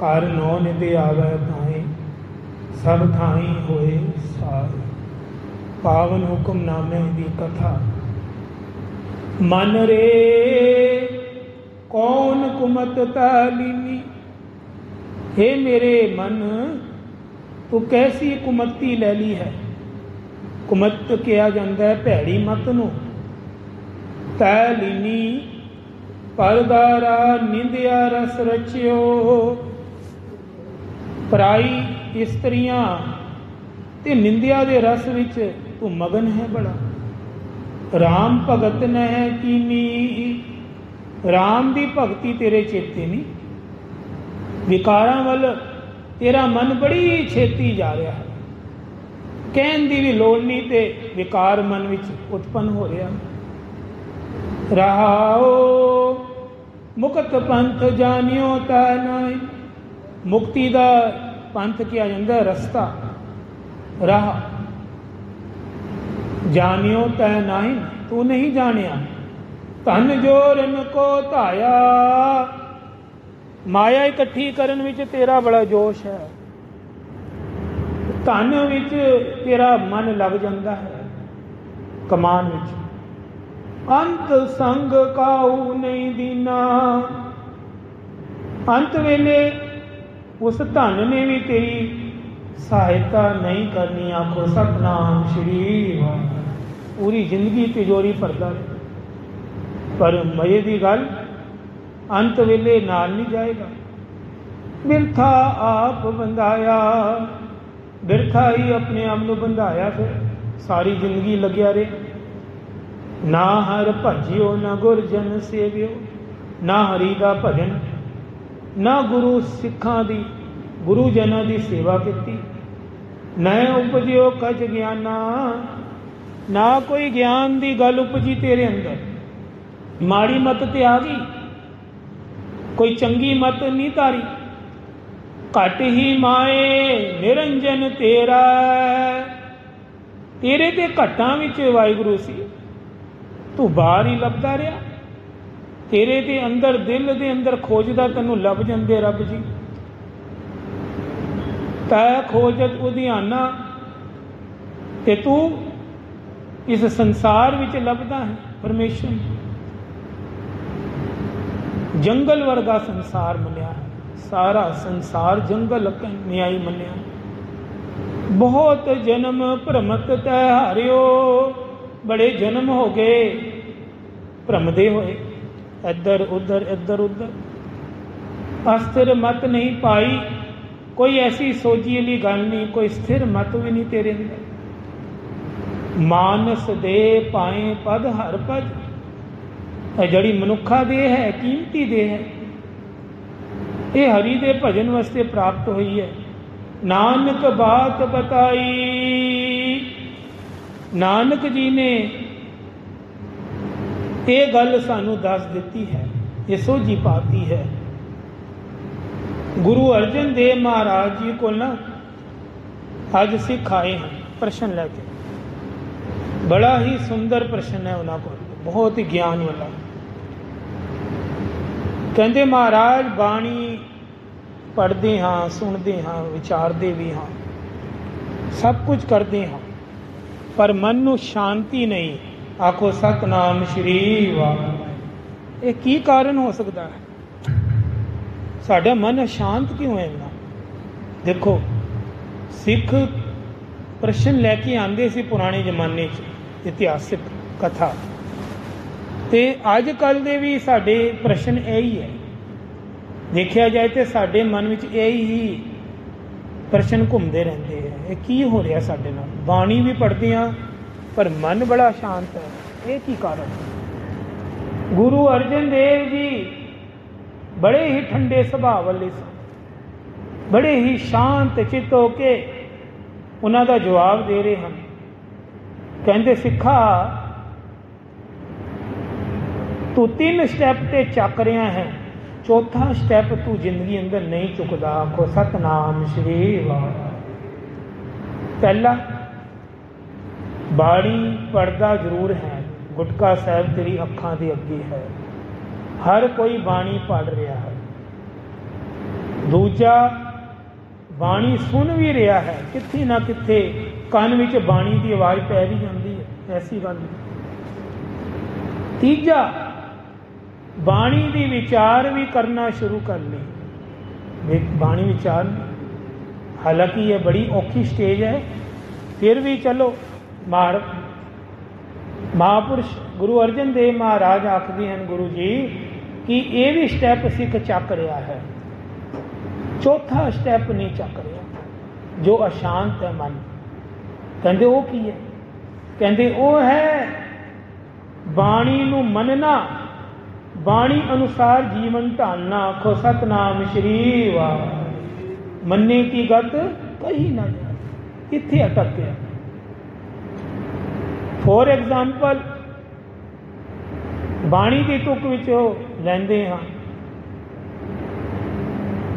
ਕਰ ਨੌ ਨਿਧਿ ਆਵੈ ਤਾਹੀਂ ਸਭ ਥਾਈ ਹੋਏ ਸਾਰ। ਪਾਵਨ ਹੁਕਮਨਾਮੇ ਦੀ ਕਥਾ। ਮਨ ਰੇ ਕੌਣ ਕੁਮਤ ਤਾਲੀਨੀ। हे ਮੇਰੇ ਮਨ, ਤੂੰ ਕੈਸੀ ਕੁਮਤੀ ਲੈ ਲਈ ਹੈ। ਕੁਮਤ ਕਿਹਾ ਜਾਂਦਾ ਹੈ ਭੈੜੀ ਮਤ ਨੂੰ। ਤਾਲੀਨੀ ਪਰਦਾਰਾ ਨਿੰਦਿਆ ਰਸ ਰਚਿਓ। ਪਰਾਈ ਇਸਤਰੀਆਂ ਤੇ ਨਿੰਦਿਆ ਦੇ ਰਸ ਵਿੱਚ ਤੂੰ ਮਗਨ ਹੈ ਬੜਾ। ਰਾਮ ਭਗਤ ਨਹਿ ਕੀਨੀ। ਰਾਮ ਦੀ ਭਗਤੀ ਤੇਰੇ ਚੇਤੇ ਨਹੀਂ। ਵਿਕਾਰਾਂ ਵੱਲ ਤੇਰਾ ਮਨ ਬੜੀ ਛੇਤੀ ਜਾ ਰਿਹਾ ਹੈ। ਕਹਿਣ ਦੀ ਵੀ ਲੋੜ ਨਹੀਂ ਤੇ ਵਿਕਾਰ ਮਨ ਵਿੱਚ ਉਤਪੰਨ ਹੋ ਰਿਹਾ। ਰਹਾਓ ਮੁਕਤ ਪੰਥ ਜਾਣਿਓ ਤਾ ਨਾਹੀ। ਮੁਕਤੀ ਦਾ ਪੰਥ ਕਿਹਾ ਜਾਂਦਾ ਰਸਤਾ, ਰਾਹ। ਜਾਣਿਓ ਤੈ ਨਾਹੀ, ਤੂੰ ਨਹੀਂ ਜਾਣਿਆ। ਧਨ ਜੋਰਨ ਕੋ ਧਾਇਆ। ਮਾਇਆ ਇਕੱਠੀ ਕਰਨ ਵਿੱਚ ਤੇਰਾ ਬੜਾ ਜੋਸ਼ ਹੈ। ਧਨ ਵਿੱਚ ਤੇਰਾ ਮਨ ਲੱਗ ਜਾਂਦਾ ਹੈ, ਕਮਾਨ ਵਿੱਚ। ਅੰਤ ਸੰਗ ਕਾਹੂ ਨਹੀਂ ਦੀਨਾ। ਅੰਤ ਵੇਲੇ ਉਸ ਧਨ ਨੇ ਵੀ ਤੇਰੀ ਸਹਾਇਤਾ ਨਹੀਂ ਕਰਨੀ। ਆਖੋ ਸਤਿਨਾਮ ਸ਼੍ਰੀ ਵਾਹਿਗੁਰੂ। ਪੂਰੀ ਜ਼ਿੰਦਗੀ ਤਿਜੋਰੀ ਭਰਦਾ ਰਹੇ, ਪਰ ਮਜ਼ੇ ਦੀ ਗੱਲ ਅੰਤ ਵੇਲੇ ਨਾਲ ਨਹੀਂ ਜਾਏਗਾ। ਬਿਰਥਾ ਆਪ ਬੰਧਾਇਆ। ਬਿਰਥਾ ਹੀ ਆਪਣੇ ਆਪ ਨੂੰ ਬੰਧਾਇਆ। ਫਿਰ ਸਾਰੀ ਜ਼ਿੰਦਗੀ ਲੱਗਿਆ ਰਹੇ। ਨਾ ਹਰ ਭਜਿਓ ਨਾ ਗੁਰਜਨ ਸੇਵਿਓ। ਨਾ ਹਰੀ ਦਾ ਭਜਨ, ਨਾ ਗੁਰੂ ਸਿੱਖਾਂ ਦੀ, ਗੁਰੂ ਜਨਾਂ ਦੀ ਸੇਵਾ ਕੀਤੀ। ਨਾ ਉਪਜਿਓ ਕਛ ਗਿਆਨਾ। ਨਾ ਕੋਈ ਗਿਆਨ ਦੀ ਗੱਲ ਉਪਜੀ ਤੇਰੇ ਅੰਦਰ। ਮਾੜੀ ਮੱਤ ਤੇ ਆ ਗਈ, ਕੋਈ ਚੰਗੀ ਮੱਤ ਨਹੀਂ ਧਾਰੀ। ਘਟ ਹੀ ਮਾਏ ਨਿਰੰਜਨ ਤੇਰਾ। ਤੇਰੇ ਤੇ ਘਟਾਂ ਵਿੱਚ ਵਾਹਿਗੁਰੂ ਸੀ, ਤੂੰ ਬਾਹਰ ਹੀ ਲੱਭਦਾ ਰਿਹਾ। ਤੇਰੇ ਦੇ ਅੰਦਰ, ਦਿਲ ਦੇ ਅੰਦਰ ਖੋਜਦਾ, ਤੈਨੂੰ ਲੱਭ ਜਾਂਦੇ ਰੱਬ ਜੀ। ਤੈ ਖੋਜਤ ਉਧਿਆਨਾ। ਤੇ ਤੂੰ ਇਸ ਸੰਸਾਰ ਵਿੱਚ ਲੱਭਦਾ ਹੈ ਪਰਮੇਸ਼ਰ। ਜੰਗਲ ਵਰਗਾ ਸੰਸਾਰ ਮੰਨਿਆ ਹੈ। ਸਾਰਾ ਸੰਸਾਰ ਜੰਗਲ ਨਿਆਈ ਮੰਨਿਆ। ਬਹੁਤ ਜਨਮ ਭ੍ਰਮਤ ਤੈ ਹਾਰਿਓ। ਬੜੇ ਜਨਮ ਹੋ ਗਏ ਭ੍ਰਮਦੇ ਹੋਏ, ਇੱਧਰ ਉੱਧਰ ਇੱਧਰ ਉੱਧਰ। ਅਸਥਿਰ ਮਤ ਨਹੀਂ ਪਾਈ। ਕੋਈ ਐਸੀ ਸੋਝੀ ਵਾਲੀ ਗੱਲ ਨਹੀਂ, ਕੋਈ ਸਥਿਰ ਮਤ ਵੀ ਨਹੀਂ ਤੇਰੇ ਅੰਦਰ। ਮਾਨਸ ਦੇ ਪਾਏ ਪਦ ਹਰ ਪਦ। ਇਹ ਜਿਹੜੀ ਮਨੁੱਖਾ ਦੇਹ ਹੈ, ਕੀਮਤੀ ਦੇਹ ਹੈ, ਇਹ ਹਰੀ ਦੇ ਭਜਨ ਵਾਸਤੇ ਪ੍ਰਾਪਤ ਹੋਈ ਹੈ। ਨਾਨਕ ਬਾਤ ਬਤਾਈ। ਨਾਨਕ ਜੀ ਨੇ ਇਹ ਗੱਲ ਸਾਨੂੰ ਦੱਸ ਦਿੱਤੀ ਹੈ, ਇਹ ਸੋਝੀ ਪਾਤੀ ਹੈ। ਗੁਰੂ ਅਰਜਨ ਦੇਵ ਮਹਾਰਾਜ ਜੀ ਕੋਲ ਨਾ ਅੱਜ ਸਿੱਖ ਆਏ ਹਨ ਪ੍ਰਸ਼ਨ ਲੈ ਕੇ। ਬੜਾ ਹੀ ਸੁੰਦਰ ਪ੍ਰਸ਼ਨ ਹੈ ਉਹਨਾਂ ਕੋਲ, ਬਹੁਤ ਹੀ ਗਿਆਨ ਵਾਲਾ। ਕਹਿੰਦੇ ਮਹਾਰਾਜ ਬਾਣੀ ਪੜ੍ਹਦੇ ਹਾਂ, ਸੁਣਦੇ ਹਾਂ, ਵਿਚਾਰਦੇ ਵੀ ਹਾਂ, ਸਭ ਕੁਝ ਕਰਦੇ ਹਾਂ, ਪਰ ਮਨ ਨੂੰ ਸ਼ਾਂਤੀ ਨਹੀਂ। ਆਖੋ ਸਤਿਨਾਮ ਸ਼੍ਰੀ ਵਾਹਿਗੁਰੂ। ਇਹ ਕੀ ਕਾਰਨ ਹੋ ਸਕਦਾ ਹੈ? ਸਾਡਾ ਮਨ ਅਸ਼ਾਂਤ ਕਿਉਂ ਹੈ ਇੰਨਾ? ਦੇਖੋ, ਸਿੱਖ ਪ੍ਰਸ਼ਨ ਲੈ ਕੇ ਆਉਂਦੇ ਸੀ ਪੁਰਾਣੇ ਜ਼ਮਾਨੇ 'ਚ, ਇਤਿਹਾਸਿਕ ਕਥਾ, ਤੇ ਅੱਜ ਕੱਲ੍ਹ ਦੇ ਵੀ ਸਾਡੇ ਪ੍ਰਸ਼ਨ ਇਹੀ ਹੈ। ਦੇਖਿਆ ਜਾਏ ਤੇ ਸਾਡੇ ਮਨ ਵਿੱਚ ਇਹੀ ਹੀ ਪ੍ਰਸ਼ਨ ਘੁੰਮਦੇ ਰਹਿੰਦੇ ਹੈ। ਇਹ ਕੀ ਹੋ ਰਿਹਾ ਸਾਡੇ ਨਾਲ? ਬਾਣੀ ਵੀ ਪੜ੍ਹਦੇ ਹਾਂ ਪਰ ਮਨ ਬੜਾ ਸ਼ਾਂਤ ਹੈ। ਇਹ ਕੀ ਕਾਰਨ? ਗੁਰੂ ਅਰਜਨ ਦੇਵ ਜੀ ਬੜੇ ਹੀ ਠੰਡੇ ਸੁਭਾਅ ਵਾਲੇ ਸਨ, ਬੜੇ ਹੀ ਸ਼ਾਂਤ ਚਿੱਤ ਹੋ ਕੇ ਉਹਨਾਂ ਦਾ ਜਵਾਬ ਦੇ ਰਹੇ ਹਨ। ਕਹਿੰਦੇ ਸਿੱਖਾ, ਤੂੰ 3 ਸਟੈਪ ਤੇ ਚੱਕ ਰਿਹਾ ਹੈ, ਚੌਥਾ ਸਟੈਪ ਤੂੰ ਜ਼ਿੰਦਗੀ ਅੰਦਰ ਨਹੀਂ ਚੁੱਕਦਾ। ਆਖੋ ਸਤਿਨਾਮ ਸ਼੍ਰੀ ਵਾਹਿਗੁਰੂ। ਪਹਿਲਾ, ਬਾਣੀ ਪੜ੍ਹਦਾ ਜ਼ਰੂਰ ਹੈ, ਗੁਟਕਾ ਸਾਹਿਬ ਤੇਰੀ ਅੱਖਾਂ ਦੇ ਅੱਗੇ ਹੈ, ਹਰ ਕੋਈ ਬਾਣੀ ਪੜ੍ਹ ਰਿਹਾ ਹੈ, ਦੂਜਾ ਬਾਣੀ ਸੁਣ ਵੀ ਰਿਹਾ ਹੈ, ਕਿੱਥੇ ਨਾ ਕਿੱਥੇ ਕੰਨ ਵਿੱਚ ਬਾਣੀ ਦੀ ਆਵਾਜ਼ ਪੈ ਵੀ ਜਾਂਦੀ ਹੈ, ਐਸੀ ਗੱਲ ਨਹੀਂ। ਤੀਜਾ ਬਾਣੀ ਦੀ ਵਿਚਾਰ ਵੀ ਕਰਨਾ ਸ਼ੁਰੂ ਕਰ ਲਈ। ਬਾਣੀ ਵਿਚਾਰ, ਹਾਲਾਂਕਿ ਇਹ ਬੜੀ ਔਖੀ ਸਟੇਜ ਹੈ, ਫਿਰ ਵੀ ਚਲੋ। ਮਹਾਂਪੁਰਸ਼ ਗੁਰੂ ਅਰਜਨ ਦੇਵ ਮਹਾਰਾਜ ਆਖਦੇ ਹਨ, ਗੁਰੂ ਜੀ, ਕਿ ਇਹ ਵੀ ਸਟੈਪ ਸਿੱਖ ਚੱਕ ਰਿਹਾ ਹੈ, ਚੌਥਾ ਸਟੈਪ ਨਹੀਂ ਚੱਕ ਰਿਹਾ, ਜੋ ਅਸ਼ਾਂਤ ਹੈ ਮਨ। ਕਹਿੰਦੇ ਉਹ ਕੀ ਹੈ? ਕਹਿੰਦੇ ਉਹ ਹੈ ਬਾਣੀ ਨੂੰ ਮੰਨਣਾ, ਬਾਣੀ ਅਨੁਸਾਰ ਜੀਵਨ ਢਾਲਣਾ। ਆਖੋ ਸਤਨਾਮ ਸ਼੍ਰੀ ਵਾਹਿਗੁਰੂ। ਮੰਨੇ ਕੀ ਗਤ ਕਹੀ ਨਾ ਜਾਏ, ਇੱਥੇ ਅਟਕ ਗਿਆ। ਫੋਰ ਐਗਜ਼ਾਮਪਲ, ਬਾਣੀ ਦੀ ਤੁਕ ਵਿੱਚੋਂ ਲੈਂਦੇ ਹਾਂ,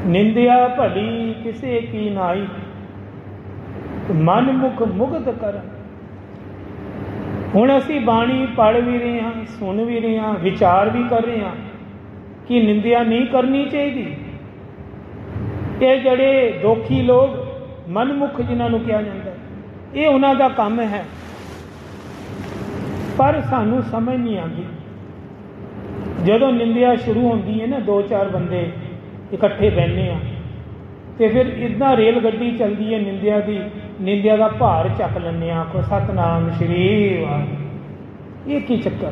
ਨਿੰਦਿਆ ਭਲੀ ਕਿਸੇ ਕੀ ਨਾਈ, ਮਨ ਮੁਖ ਮੁਗਧ ਕਰ। ਹੁਣ ਅਸੀਂ ਬਾਣੀ ਪੜ੍ਹ ਵੀ ਰਹੇ ਹਾਂ, ਸੁਣ ਵੀ ਰਹੇ ਹਾਂ, ਵਿਚਾਰ ਵੀ ਕਰ ਰਹੇ ਹਾਂ ਕਿ ਨਿੰਦਿਆ ਨਹੀਂ ਕਰਨੀ ਚਾਹੀਦੀ। ਇਹ ਜਿਹੜੇ ਦੋਖੀ ਲੋਕ, ਮਨਮੁਖ ਜਿਨ੍ਹਾਂ ਨੂੰ ਕਿਹਾ ਜਾਂਦਾ, ਇਹ ਉਹਨਾਂ ਦਾ ਕੰਮ ਹੈ, ਪਰ ਸਾਨੂੰ ਸਮਝ ਨਹੀਂ ਆਉਂਦੀ। ਜਦੋਂ ਨਿੰਦਿਆ ਸ਼ੁਰੂ ਹੁੰਦੀ ਹੈ ਨਾ, 2-4 ਬੰਦੇ ਇਕੱਠੇ ਬਹਿੰਦੇ ਆ, ਤੇ ਫਿਰ ਇੱਦਾਂ ਰੇਲ ਗੱਡੀ ਚੱਲਦੀ ਹੈ ਨਿੰਦਿਆ ਦੀ, ਨਿੰਦਿਆ ਦਾ ਭਾਰ ਚੱਕ ਲੈਂਦੇ ਆ। ਆਖੋ ਸਤਨਾਮ ਸ਼੍ਰੀ ਵਾਹਿਗੁਰੂ। ਇਹ ਕੀ ਚੱਕਰ?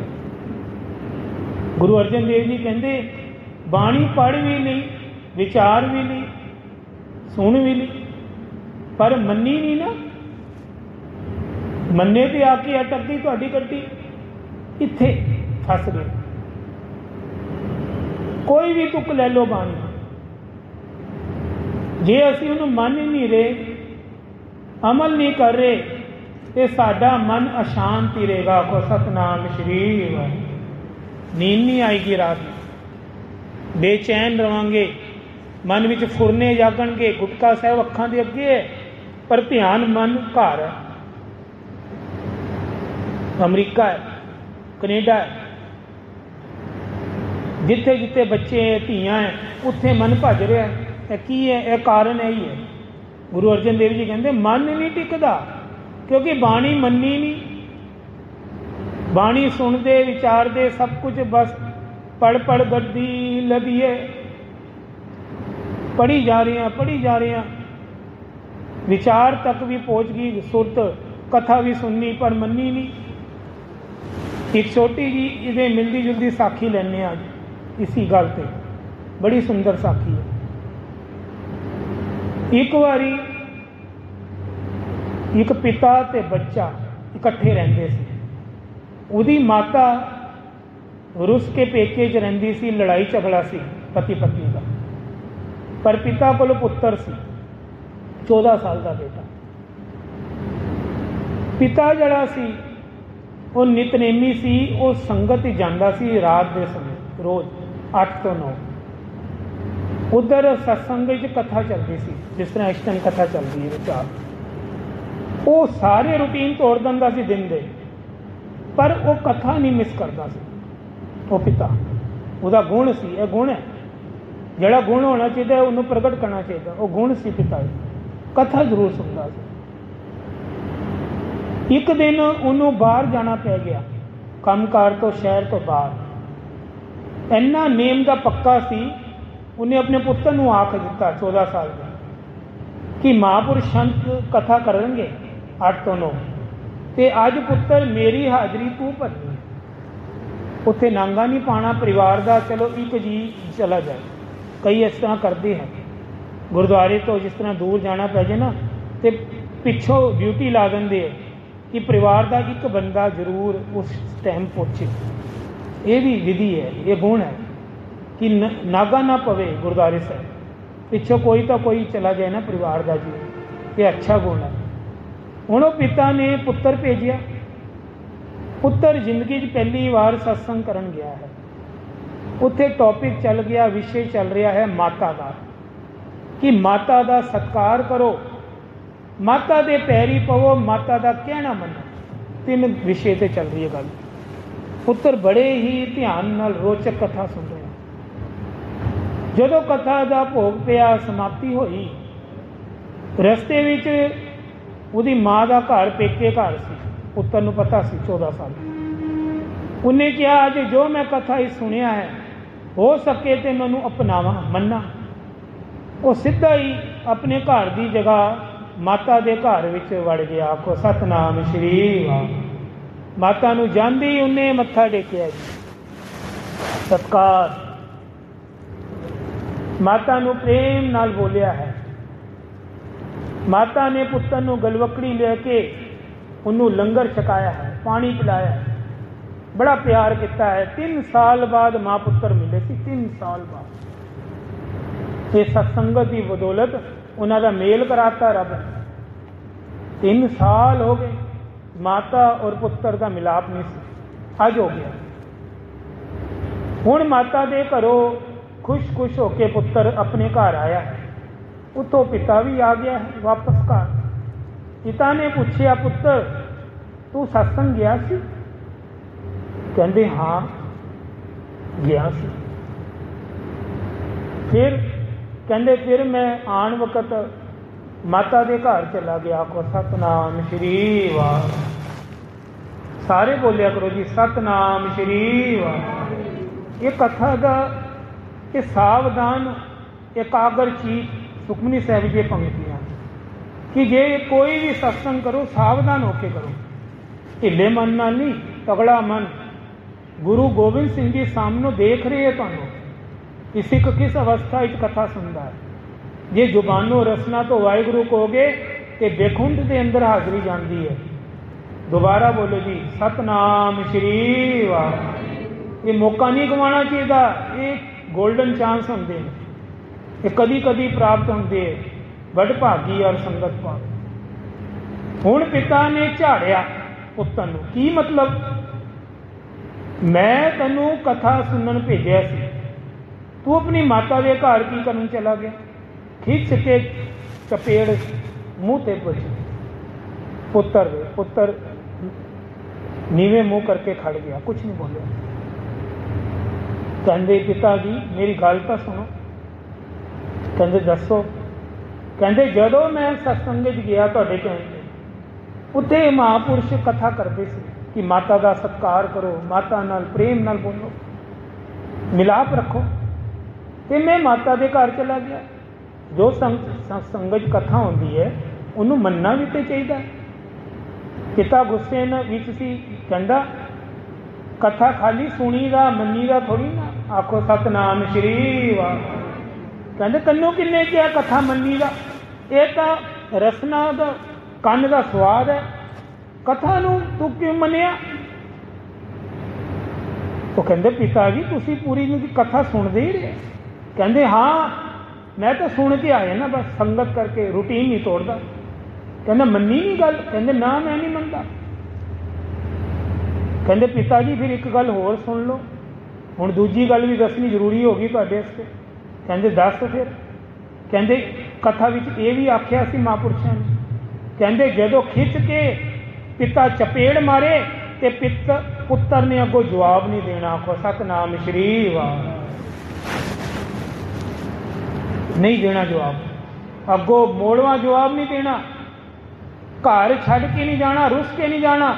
ਗੁਰੂ ਅਰਜਨ ਦੇਵ ਜੀ ਕਹਿੰਦੇ ਬਾਣੀ ਪੜ੍ਹ ਵੀ ਲਈ, ਵਿਚਾਰ ਵੀ ਲਈ, ਸੁਣ ਵੀ ਲਈ, ਪਰ ਮੰਨੀ ਨਹੀਂ ਨਾ। ਮੰਨੇ ਤੇ ਆ ਕੇ ਅਟਕ ਗਈ ਤੁਹਾਡੀ ਗੱਡੀ, ਇੱਥੇ ਫਸ ਗਏ। ਕੋਈ ਵੀ ਤੁਕ ਲੈ ਲਓ ਬਾਣੀ, ਜੇ ਅਸੀਂ ਉਹਨੂੰ ਮੰਨ ਹੀ ਨਹੀਂ ਰਹੇ, ਅਮਲ ਨਹੀਂ ਕਰ ਰਹੇ, ਤੇ ਸਾਡਾ ਮਨ ਅਸ਼ਾਂਤ ਹੀ ਰਹੇਗਾ। ਆਖੋ ਸਤਨਾਮ ਸ਼੍ਰੀ ਵਾਹਿਗੁਰੂ। ਨੀਂਦ ਨਹੀਂ ਆਏਗੀ ਰਾਤ ਨੂੰ, ਬੇਚੈਨ ਰਵਾਂਗੇ, ਮਨ ਵਿੱਚ ਫੁਰਨੇ ਜਾਗਣਗੇ। ਗੁਟਕਾ ਸਾਹਿਬ ਅੱਖਾਂ ਦੇ ਅੱਗੇ ਹੈ, ਪਰ ਧਿਆਨ ਮਨ ਘਰ ਹੈ, ਅਮਰੀਕਾ ਹੈ, ਕੈਨੇਡਾ ਹੈ, ਜਿੱਥੇ ਜਿੱਥੇ ਬੱਚੇ ਧੀਆਂ ਹੈ, ਉੱਥੇ ਮਨ ਭੱਜ ਰਿਹਾ। ਇਹ ਕੀ ਹੈ? ਇਹ ਕਾਰਨ ਇਹ ਹੀ ਹੈ। ਗੁਰੂ ਅਰਜਨ ਦੇਵ ਜੀ ਕਹਿੰਦੇ ਮਨ ਨਹੀਂ ਟਿਕਦਾ, ਕਿਉਂਕਿ ਬਾਣੀ ਮੰਨੀ ਨਹੀਂ। ਬਾਣੀ ਸੁਣਦੇ, ਵਿਚਾਰਦੇ, ਸਭ ਕੁਝ ਬਸ ਪੜ੍ਹ ਗੱਡੀ ਲੱਦੀਏ, ਪੜ੍ਹੀ ਜਾ ਰਹੇ ਹਾਂ, ਪੜ੍ਹੀ ਜਾ ਰਹੇ ਹਾਂ, ਵਿਚਾਰ ਤੱਕ ਵੀ ਪਹੁੰਚ ਗਈ ਸੁਰਤ, ਕਥਾ ਵੀ ਸੁਣਨੀ ਪਰ ਮੰਨੀ ਨਹੀਂ। ਇੱਕ ਛੋਟੀ ਜੀ ਇਹਦੇ ਮਿਲਦੀ ਜੁਲਦੀ ਸਾਖੀ ਲੈਂਦੇ ਹਾਂ ਅੱਜ ਇਸੀ ਗੱਲ ਤੇ, ਬੜੀ ਸੁੰਦਰ ਸਾਖੀ ਹੈ। ਇੱਕ ਵਾਰੀ ਇੱਕ ਪਿਤਾ ਤੇ ਬੱਚਾ ਇਕੱਠੇ ਰਹਿੰਦੇ ਸੀ। ਉਹਦੀ ਮਾਤਾ ਰੁੱਸ ਕੇ ਪੇਕੇ 'ਚ ਰਹਿੰਦੀ ਸੀ, ਲੜਾਈ ਝਗੜਾ ਸੀ ਪਤੀ ਪਤਨੀ ਦਾ, ਪਰ ਪਿਤਾ ਕੋਲ ਪੁੱਤਰ ਸੀ, 14 ਸਾਲ ਦਾ ਬੇਟਾ। ਪਿਤਾ ਜਿਹੜਾ ਸੀ ਉਹ ਨਿਤਨੇਮੀ ਸੀ, ਉਹ ਸੰਗਤ ਹੀ ਜਾਂਦਾ ਸੀ ਰਾਤ ਦੇ ਸਮੇਂ, ਰੋਜ਼ 8 ਤੋਂ 9। ਉਧਰ ਸਤਸੰਗ ਵਿੱਚ ਕਥਾ ਚੱਲਦੀ ਸੀ, ਜਿਸ ਤਰ੍ਹਾਂ ਇਸ ਟਾਈਮ ਕਥਾ ਚੱਲਦੀ ਹੈ ਵਿਚਾਰ। ਉਹ ਸਾਰੇ ਰੂਟੀਨ ਤੋੜ ਦਿੰਦਾ ਸੀ ਦਿਨ ਦੇ, ਪਰ ਉਹ ਕਥਾ ਨਹੀਂ ਮਿਸ ਕਰਦਾ ਸੀ। ਉਹ ਪਿਤਾ, ਉਹਦਾ ਗੁਣ ਸੀ, ਇਹ ਗੁਣ ਹੈ, ਜਿਹੜਾ ਗੁਣ ਹੋਣਾ ਚਾਹੀਦਾ ਉਹਨੂੰ ਪ੍ਰਗਟ ਕਰਨਾ ਚਾਹੀਦਾ, ਉਹ ਗੁਣ ਸੀ ਪਿਤਾ ਜੀ। ਕਥਾ ਜ਼ਰੂਰ ਸੁਣਦਾ ਸੀ। ਇੱਕ ਦਿਨ ਉਹਨੂੰ ਬਾਹਰ ਜਾਣਾ ਪੈ ਗਿਆ, ਕੰਮਕਾਰ ਤੋਂ, ਸ਼ਹਿਰ ਤੋਂ ਬਾਹਰ। ਇੰਨਾ ਨੇਮ ਦਾ ਪੱਕਾ ਸੀ, ਉਹਨੇ ਆਪਣੇ ਪੁੱਤਰ ਨੂੰ ਆਖ ਦਿੱਤਾ 14 ਸਾਲ ਦਾ, ਕਿ ਮਹਾਂਪੁਰਸ਼ ਸੰਤ ਕਥਾ ਕਰਨਗੇ 8 ਤੋਂ 9, ਤੇ ਅੱਜ ਪੁੱਤਰ ਮੇਰੀ ਹਾਜ਼ਰੀ ਤੂੰ ਭਰਨੀ। ਉੱਥੇ ਨਾਂਗਾ ਨਹੀਂ ਪਾਉਣਾ ਪਰਿਵਾਰ ਦਾ, ਚਲੋ ਇੱਕ ਜੀ ਚਲਾ ਜਾਏ। ਕਈ ਇਸ ਤਰ੍ਹਾਂ ਕਰਦੇ ਹੈ, ਗੁਰਦੁਆਰੇ ਤੋਂ ਜਿਸ ਤਰ੍ਹਾਂ ਦੂਰ ਜਾਣਾ ਪੈ ਜਾਏ ਨਾ, ਤੇ ਪਿੱਛੋਂ ਡਿਊਟੀ ਲਾ ਦਿੰਦੇ ਹੈ ਕਿ ਪਰਿਵਾਰ ਦਾ ਇੱਕ ਬੰਦਾ ਜ਼ਰੂਰ ਉਸ ਟਾਈਮ ਪਹੁੰਚੇ। ਇਹ ਵੀ ਵਿਧੀ ਹੈ, ਇਹ ਗੁਣ ਹੈ ਕਿ ਨਾਗਾ ਨਾ ਪਵੇ ਗੁਰਦੁਆਰੇ ਸਾਹਿਬ, ਪਿੱਛੋਂ ਕੋਈ ਤਾਂ ਕੋਈ ਚਲਾ ਜਾਏ ਨਾ ਪਰਿਵਾਰ ਦਾ ਜੀ, ਇਹ ਅੱਛਾ ਗੁਣ ਹੈ। ਹੁਣ ਉਹ ਪਿਤਾ ਨੇ ਪੁੱਤਰ ਭੇਜਿਆ। ਪੁੱਤਰ ਜ਼ਿੰਦਗੀ 'ਚ ਪਹਿਲੀ ਵਾਰ ਸਤਸੰਗ ਕਰਨ ਗਿਆ ਹੈ। ਉੱਥੇ ਟੌਪਿਕ ਚੱਲ ਗਿਆ, ਵਿਸ਼ੇ ਚੱਲ ਰਿਹਾ ਹੈ ਮਾਤਾ ਦਾ, ਕਿ ਮਾਤਾ ਦਾ ਸਤਿਕਾਰ ਕਰੋ, ਮਾਤਾ ਦੇ ਪੈਰੀ ਪਵੋ, ਮਾਤਾ ਦਾ ਕਹਿਣਾ ਮੰਨੋ। 3 ਵਿਸ਼ੇ ਤੇ ਚੱਲ ਰਹੀ ਹੈ ਗੱਲ। ਪੁੱਤਰ ਬੜੇ ਹੀ ਧਿਆਨ ਨਾਲ ਰੋਚਕ ਕਥਾ ਸੁਣ ਰਿਹਾ। ਜਦੋਂ ਕਥਾ ਦਾ ਭੋਗ ਪਿਆ, ਸਮਾਪਤੀ ਹੋਈ, ਰਸਤੇ ਵਿੱਚ ਉਹਦੀ ਮਾਂ ਦਾ ਘਰ ਪੇਕੇ ਘਰ ਸੀ। ਪੁੱਤਰ ਨੂੰ ਪਤਾ ਸੀ 14 ਸਾਲ। ਉਹਨੇ ਕਿਹਾ ਅੱਜ ਜੋ ਮੈਂ ਕਥਾ ਹੀ ਸੁਣਿਆ ਹੈ, ਹੋ ਸਕੇ ਤੇ ਮੈਨੂੰ ਅਪਣਾਵਾਂ, ਮੰਨਾਂ। ਉਹ ਸਿੱਧਾ ਹੀ ਆਪਣੇ ਘਰ ਦੀ ਜਗ੍ਹਾ ਮਾਤਾ ਦੇ ਘਰ ਵਿੱਚ ਵੜ ਗਿਆ। ਆਖੋ ਸਤਨਾਮ ਸ਼੍ਰੀ ਵਾਹਿਗੁਰੂ। ਮਾਤਾ ਨੂੰ ਜਾਂਦੀ ਹੀ ਉਹਨੇ ਮੱਥਾ ਟੇਕਿਆ ਜੀ, ਸਤਿਕਾਰ। ਮਾਤਾ ਨੂੰ ਪ੍ਰੇਮ ਨਾਲ ਬੋਲਿਆ ਹੈ। ਮਾਤਾ ਨੇ ਪੁੱਤਰ ਨੂੰ ਗਲਵਕੜੀ ਲੈ ਕੇ ਉਹਨੂੰ ਲੰਗਰ ਛਕਾਇਆ ਹੈ, ਪਾਣੀ ਪਿਲਾਇਆ ਹੈ, ਬੜਾ ਪਿਆਰ ਕੀਤਾ ਹੈ। 3 ਸਾਲ ਬਾਅਦ ਮਾਂ ਪੁੱਤਰ ਮਿਲੇ ਸੀ, 3 ਸਾਲ ਬਾਅਦ। ਇਹ ਸਤਸੰਗਤ ਦੀ ਬਦੌਲਤ ਉਹਨਾਂ ਦਾ ਮੇਲ ਕਰਾਤਾ ਰੱਬ। 3 ਸਾਲ ਹੋ ਗਏ, ਮਾਤਾ ਔਰ ਪੁੱਤਰ ਦਾ ਮਿਲਾਪ ਨਹੀਂ ਸੀ, ਅੱਜ ਹੋ ਗਿਆ। ਹੁਣ ਮਾਤਾ ਦੇ ਘਰੋਂ ਖੁਸ਼ ਹੋ ਕੇ ਪੁੱਤਰ ਆਪਣੇ ਘਰ ਆਇਆ ਹੈ। ਉੱਥੋਂ ਪਿਤਾ ਵੀ ਆ ਗਿਆ ਹੈ ਵਾਪਸ ਘਰ। ਪਿਤਾ ਨੇ ਪੁੱਛਿਆ, ਪੁੱਤਰ ਤੂੰ ਸਤਸੰਗ ਗਿਆ ਸੀ? ਕਹਿੰਦੇ ਹਾਂ ਗਿਆ ਸੀ। ਫਿਰ ਕਹਿੰਦੇ ਫਿਰ ਮੈਂ ਆਉਣ ਵਕਤ ਮਾਤਾ ਦੇ ਘਰ ਚਲਾ ਗਿਆ। ਆਖੋ ਸਤਨਾਮ ਸ਼੍ਰੀ ਵਾਹਿਗੁਰੂ। ਸਾਰੇ ਬੋਲਿਆ ਕਰੋ ਜੀ, ਸਤਨਾਮ ਸ਼੍ਰੀ ਵਾਹਿਗੁਰੂ। ਇਹ ਕਥਾ ਦਾ ਇਹ ਸਾਵਧਾਨ ਇਕਾਗਰ ਚੀਜ਼ ਸੁਖਮਨੀ ਸਾਹਿਬ ਜੀ ਪੰਕਤੀਆਂ ਕਿ ਜੇ ਕੋਈ ਵੀ ਸਤਸੰਗ ਕਰੋ ਸਾਵਧਾਨ ਹੋ ਕੇ ਕਰੋ, ਢਿੱਲੇ ਮਨ ਨਾਲ ਨਹੀਂ, ਤਗੜਾ ਮਨ। ਗੁਰੂ ਗੋਬਿੰਦ ਸਿੰਘ ਜੀ ਸਾਹਮਣੇ ਦੇਖ ਰਹੇ ਹੈ ਤੁਹਾਨੂੰ ਕਿ ਸਿੱਖ ਕਿਸ ਅਵਸਥਾ ਵਿੱਚ ਕਥਾ ਸੁਣਦਾ ਹੈ। ਜੇ ਜ਼ੁਬਾਨੋਂ ਰਸਨਾ ਤੋਂ ਵਾਹਿਗੁਰੂ ਕਹੋਗੇ ਤੇ ਬੇਖੁੰਡ ਦੇ ਅੰਦਰ ਹਾਜ਼ਰੀ ਜਾਂਦੀ ਹੈ। ਦੁਬਾਰਾ ਬੋਲੋ ਜੀ, ਸਤਨਾਮ ਸ਼੍ਰੀ ਵਾਹਿਗੁਰੂ। ਇਹ ਮੌਕਾ ਨਹੀਂ ਗਵਾਉਣਾ ਚਾਹੀਦਾ, ਇਹ ਗੋਲਡਨ ਚਾਂਸ ਹੁੰਦੇ ਨੇ, ਇਹ ਕਦੀ ਕਦੀ ਪ੍ਰਾਪਤ ਹੁੰਦੇ। ਵੱਡ ਭਾਗੀ ਔਰ ਸੰਗਤ ਪਾਓ। ਹੁਣ ਪਿਤਾ ਨੇ ਝਾੜਿਆ ਪੁੱਤਰ ਨੂੰ, ਕੀ ਮਤਲਬ? ਮੈਂ ਤੈਨੂੰ ਕਥਾ ਸੁਣਨ ਭੇਜਿਆ ਸੀ, ਤੂੰ ਆਪਣੀ ਮਾਤਾ ਦੇ ਘਰ ਕੀ ਕਰਨ ਚਲਾ ਗਿਆ? ਖਿੱਚ ਕੇ ਚਪੇੜ ਮੂੰਹ ਤੇ ਪੁੱਛ। ਪੁੱਤਰ ਨੀਵੇਂ ਮੂੰਹ ਕਰਕੇ ਖੜ ਗਿਆ, ਕੁਛ ਨਹੀਂ ਬੋਲਿਆ। ਕਹਿੰਦੇ ਪਿਤਾ ਜੀ ਮੇਰੀ ਗੱਲ ਤਾਂ ਸੁਣੋ। ਕਹਿੰਦੇ ਦੱਸੋ। ਕਹਿੰਦੇ ਜਦੋਂ ਮੈਂ ਸਤਸੰਗ 'ਚ ਗਿਆ ਤੁਹਾਡੇ ਕਹਿਣ 'ਤੇ, ਉੱਥੇ ਮਹਾਂਪੁਰਸ਼ ਕਥਾ ਕਰਦੇ ਸੀ ਕਿ ਮਾਤਾ ਦਾ ਸਤਿਕਾਰ ਕਰੋ, ਮਾਤਾ ਨਾਲ ਪ੍ਰੇਮ ਨਾਲ ਬੋਲੋ, ਮਿਲਾਪ ਰੱਖੋ। ਤੇ ਮੈਂ ਮਾਤਾ ਦੇ ਘਰ ਚਲਾ ਗਿਆ। ਜੋ ਸੰਗਤ 'ਚ ਕਥਾ ਹੁੰਦੀ ਹੈ ਉਹਨੂੰ ਮੰਨਣਾ ਵੀ ਤੇ ਚਾਹੀਦਾ। ਪਿਤਾ ਗੁੱਸੇ ਵਿੱਚ ਸੀ, ਕਹਿੰਦਾ ਕਥਾ ਖਾਲੀ ਸੁਣੀ ਦਾ ਮੰਨੀ ਦਾ ਥੋੜੀ ਨਾ। ਆਖੋ ਸਤਨਾਮ ਸ਼੍ਰੀ ਵਾਹਿਗੁਰੂ। ਕਹਿੰਦੇ ਤੈਨੂੰ ਕਿੰਨੇ ਕਿਹਾ ਕਥਾ ਮੰਨੀ ਦਾ? ਇਹ ਤਾਂ ਰਸਨਾ ਦਾ ਕੰਨ ਦਾ ਸਵਾਦ ਹੈ, ਕਥਾ ਨੂੰ ਤੂੰ ਕਿਉਂ ਮੰਨਿਆ? ਉਹ ਕਹਿੰਦੇ ਪਿਤਾ ਜੀ ਤੁਸੀਂ ਪੂਰੀ ਦੀ ਕਥਾ ਸੁਣਦੇ ਹੀ ਰਹੇ। ਕਹਿੰਦੇ ਹਾਂ ਮੈਂ ਤਾਂ ਸੁਣ ਕੇ ਆਇਆ ਨਾ, ਬਸ ਸੰਗਤ ਕਰਕੇ, ਰੂਟੀਨ ਨਹੀਂ ਤੋੜਦਾ। ਕਹਿੰਦਾ ਮੰਨੀ ਨਹੀਂ ਗੱਲ? ਕਹਿੰਦੇ ਨਾ ਮੈਂ ਨਹੀਂ ਮੰਨਦਾ। ਕਹਿੰਦੇ ਪਿਤਾ ਜੀ ਫਿਰ ਇੱਕ ਗੱਲ ਹੋਰ ਸੁਣ ਲਓ, ਹੁਣ ਦੂਜੀ ਗੱਲ ਵੀ ਦੱਸਣੀ ਜ਼ਰੂਰੀ ਹੋ ਗਈ ਤੁਹਾਡੇ ਵਾਸਤੇ। ਕਹਿੰਦੇ ਦੱਸ ਫਿਰ। ਕਹਿੰਦੇ ਕਥਾ ਵਿੱਚ ਇਹ ਵੀ ਆਖਿਆ ਸੀ ਮਹਾਂਪੁਰਸ਼ਾਂ ਨੇ, ਕਹਿੰਦੇ ਜਦੋਂ ਖਿੱਚ ਕੇ ਪਿਤਾ ਚਪੇੜ ਮਾਰੇ ਤੇ ਪੁੱਤਰ ਨੇ ਅੱਗੋਂ ਜਵਾਬ ਨਹੀਂ ਦੇਣਾ। ਆਖੋ ਸਤਨਾਮ ਸ਼੍ਰੀ ਵਾਹਿਗੁਰੂ। ਨਹੀਂ ਦੇਣਾ ਜਵਾਬ, ਅੱਗੋਂ ਮੋੜਵਾ ਜਵਾਬ ਨਹੀਂ ਦੇਣਾ, ਘਰ ਛੱਡ ਕੇ ਨਹੀਂ ਜਾਣਾ, ਰੁੱਸ ਕੇ ਨਹੀਂ ਜਾਣਾ।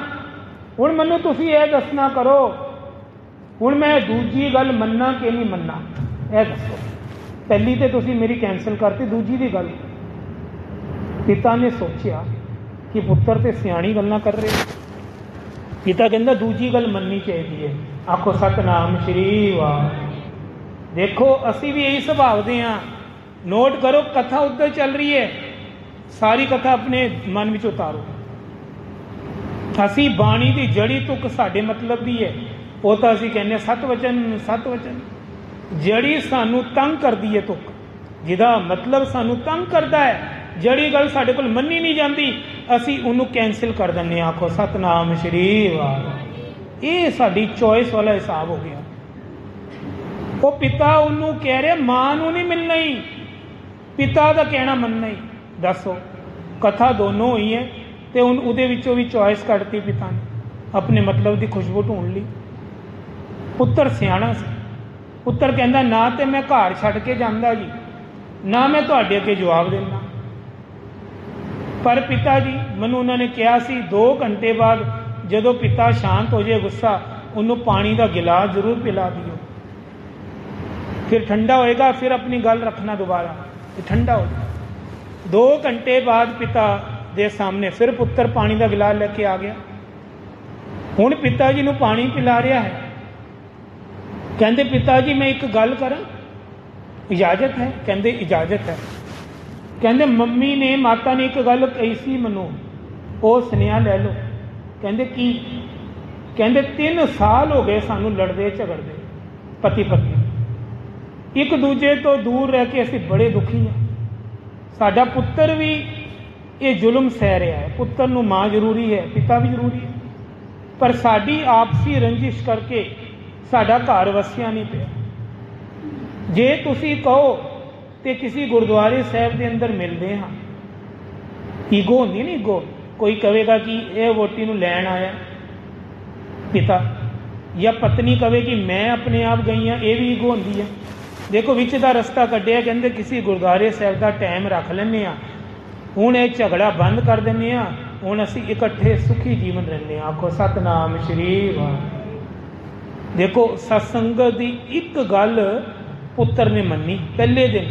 ਹੁਣ ਮੈਨੂੰ ਤੁਸੀਂ ਇਹ ਦੱਸਣਾ ਕਰੋ, ਹੁਣ ਮੈਂ ਦੂਜੀ ਗੱਲ ਮੰਨਾਂ ਕਿ ਨਹੀਂ ਮੰਨਾਂ, ਇਹ ਦੱਸੋ। ਪਹਿਲੀ ਤੇ ਤੁਸੀਂ ਮੇਰੀ ਕੈਂਸਲ ਕਰਤੀ, ਦੂਜੀ ਦੀ ਗੱਲ। ਪਿਤਾ ਨੇ ਸੋਚਿਆ ਕਿ ਪੁੱਤਰ ਤੇ ਸਿਆਣੀ ਗੱਲਾਂ ਕਰ ਰਹੇ। ਪਿਤਾ ਕਹਿੰਦਾ ਦੂਜੀ ਗੱਲ ਮੰਨਣੀ ਚਾਹੀਦੀ ਹੈ। ਆਖੋ ਸਤਨਾਮ ਸ਼੍ਰੀ ਵਾਹਿਗੁਰੂ। ਦੇਖੋ ਅਸੀਂ ਵੀ ਇਹੀ ਸੁਭਾਅ ਦੇ ਹਾਂ। ਨੋਟ ਕਰੋ, ਕਥਾ ਉੱਧਰ ਚੱਲ ਰਹੀ ਹੈ, ਸਾਰੀ ਕਥਾ ਆਪਣੇ ਮਨ ਵਿੱਚ ਉਤਾਰੋ। ਅਸੀਂ ਬਾਣੀ ਦੀ ਜੜੀ ਤੁਕ ਸਾਡੇ ਮਤਲਬ ਦੀ ਹੈ, ਉਹ ਤਾਂ ਅਸੀਂ ਕਹਿੰਦੇ ਸਤ ਵਚਨ। ਜੜੀ ਸਾਨੂੰ ਤੰਗ ਕਰਦੀ ਹੈ ਤੁਕ, ਜਿਹਦਾ ਮਤਲਬ ਸਾਨੂੰ ਤੰਗ ਕਰਦਾ ਹੈ, ਜਿਹੜੀ ਗੱਲ ਸਾਡੇ ਕੋਲ ਮੰਨੀ ਨਹੀਂ ਜਾਂਦੀ ਅਸੀਂ ਉਹਨੂੰ ਕੈਂਸਲ ਕਰ ਦਿੰਦੇ ਹਾਂ। ਆਖੋ ਸਤਨਾਮ ਸ਼੍ਰੀ ਵਾਹਿਗੁਰੂ। ਇਹ ਸਾਡੀ ਚੋਇਸ ਵਾਲਾ ਹਿਸਾਬ ਹੋ ਗਿਆ। ਉਹ ਪਿਤਾ ਉਹਨੂੰ ਕਹਿ ਰਿਹਾ ਮਾਂ ਨੂੰ ਨਹੀਂ ਮਿਲਣਾ ਹੀ, ਪਿਤਾ ਦਾ ਕਹਿਣਾ ਮੰਨਣਾ ਹੀ। ਦੱਸੋ, ਕਥਾ ਦੋਨੋਂ ਹੋਈ ਹੈ ਤੇ ਹੁਣ ਉਹਦੇ ਵਿੱਚੋਂ ਵੀ ਚੋਇਸ ਕੱਢਤੀ ਪਿਤਾ ਨੇ ਆਪਣੇ ਮਤਲਬ ਦੀ ਖੁਸ਼ਬੂ ਢੂੰਢ ਲਈ। ਪੁੱਤਰ ਸਿਆਣਾ ਸੀ, ਪੁੱਤਰ ਕਹਿੰਦਾ ਨਾ ਤੇ ਮੈਂ ਘਰ ਛੱਡ ਕੇ ਜਾਂਦਾ ਜੀ, ਨਾ ਮੈਂ ਤੁਹਾਡੇ ਅੱਗੇ ਜਵਾਬ ਦਿੰਦਾ। ਪਰ ਪਿਤਾ ਜੀ ਮੈਨੂੰ ਉਹਨਾਂ ਨੇ ਕਿਹਾ ਸੀ 2 ਘੰਟੇ ਬਾਅਦ ਜਦੋਂ ਪਿਤਾ ਸ਼ਾਂਤ ਹੋ ਜਾਏ ਗੁੱਸਾ, ਉਹਨੂੰ ਪਾਣੀ ਦਾ ਗਿਲਾਸ ਜ਼ਰੂਰ ਪਿਲਾ ਦਿਓ, ਫਿਰ ਠੰਡਾ ਹੋਏਗਾ, ਫਿਰ ਆਪਣੀ ਗੱਲ ਰੱਖਣਾ ਦੁਬਾਰਾ, ਇਹ ਠੰਡਾ ਹੋ ਜਾਏ। 2 ਘੰਟੇ ਬਾਅਦ ਪਿਤਾ ਦੇ ਸਾਹਮਣੇ ਫਿਰ ਪੁੱਤਰ ਪਾਣੀ ਦਾ ਗਿਲਾਸ ਲੈ ਕੇ ਆ ਗਿਆ। ਹੁਣ ਪਿਤਾ ਜੀ ਨੂੰ ਪਾਣੀ ਪਿਲਾ ਰਿਹਾ ਹੈ। ਕਹਿੰਦੇ ਪਿਤਾ ਜੀ ਮੈਂ ਇੱਕ ਗੱਲ ਕਰਾਂ, ਇਜਾਜ਼ਤ ਹੈ? ਕਹਿੰਦੇ ਇਜਾਜ਼ਤ ਹੈ। ਕਹਿੰਦੇ ਮੰਮੀ ਨੇ, ਮਾਤਾ ਨੇ ਇੱਕ ਗੱਲ ਕਹੀ ਸੀ ਮੈਨੂੰ, ਉਹ ਸੁਨੇਹਾ ਲੈ ਲਓ। ਕਹਿੰਦੇ ਕੀ? ਕਹਿੰਦੇ 3 ਸਾਲ ਹੋ ਗਏ ਸਾਨੂੰ ਲੜਦੇ ਝਗੜਦੇ, ਪਤੀ ਪਤਨੀ, ਇੱਕ ਦੂਜੇ ਤੋਂ ਦੂਰ ਰਹਿ ਕੇ ਅਸੀਂ ਬੜੇ ਦੁਖੀ ਹਾਂ। ਸਾਡਾ ਪੁੱਤਰ ਵੀ ਇਹ ਜ਼ੁਲਮ ਸਹਿ ਰਿਹਾ ਹੈ। ਪੁੱਤਰ ਨੂੰ ਮਾਂ ਜ਼ਰੂਰੀ ਹੈ, ਪਿਤਾ ਵੀ ਜ਼ਰੂਰੀ ਹੈ, ਪਰ ਸਾਡੀ ਆਪਸੀ ਰੰਜਿਸ਼ ਕਰਕੇ ਸਾਡਾ ਘਰ ਵਸਿਆ ਨਹੀਂ ਪਿਆ। ਜੇ ਤੁਸੀਂ ਕਹੋ ਤੇ ਕਿਸੇ ਗੁਰਦੁਆਰੇ ਸਾਹਿਬ ਦੇ ਅੰਦਰ ਮਿਲਦੇ ਹਾਂ। ਈਗੋ ਹੁੰਦੀ ਨਹੀਂ, ਈਗੋ, ਕੋਈ ਕਹੇਗਾ ਕਿ ਇਹ ਵੋਟੀ ਨੂੰ ਲੈਣ ਆਇਆ ਪਿਤਾ, ਜਾਂ ਪਤਨੀ ਕਵੇ ਕਿ ਮੈਂ ਆਪਣੇ ਆਪ ਗਈ ਹਾਂ, ਇਹ ਵੀ ਈਗੋ ਹੁੰਦੀ ਹੈ। ਦੇਖੋ ਵਿੱਚ ਦਾ ਰਸਤਾ ਕੱਢਿਆ, ਕਹਿੰਦੇ ਕਿਸੇ ਗੁਰਦੁਆਰੇ ਸਾਹਿਬ ਦਾ ਟਾਈਮ ਰੱਖ ਲੈਂਦੇ ਹਾਂ, ਹੁਣ ਇਹ ਝਗੜਾ ਬੰਦ ਕਰ ਦਿੰਦੇ ਹਾਂ, ਹੁਣ ਅਸੀਂ ਇਕੱਠੇ ਸੁਖੀ ਜੀਵਨ ਰਹਿੰਦੇ ਹਾਂ। ਆਖੋ ਸਤਨਾਮ ਸ਼੍ਰੀ ਵਾਹਿਗੁਰੂ। ਦੇਖੋ ਸਤਸੰਗਤ ਦੀ ਇੱਕ ਗੱਲ ਪੁੱਤਰ ਨੇ ਮੰਨੀ ਪਹਿਲੇ ਦਿਨ।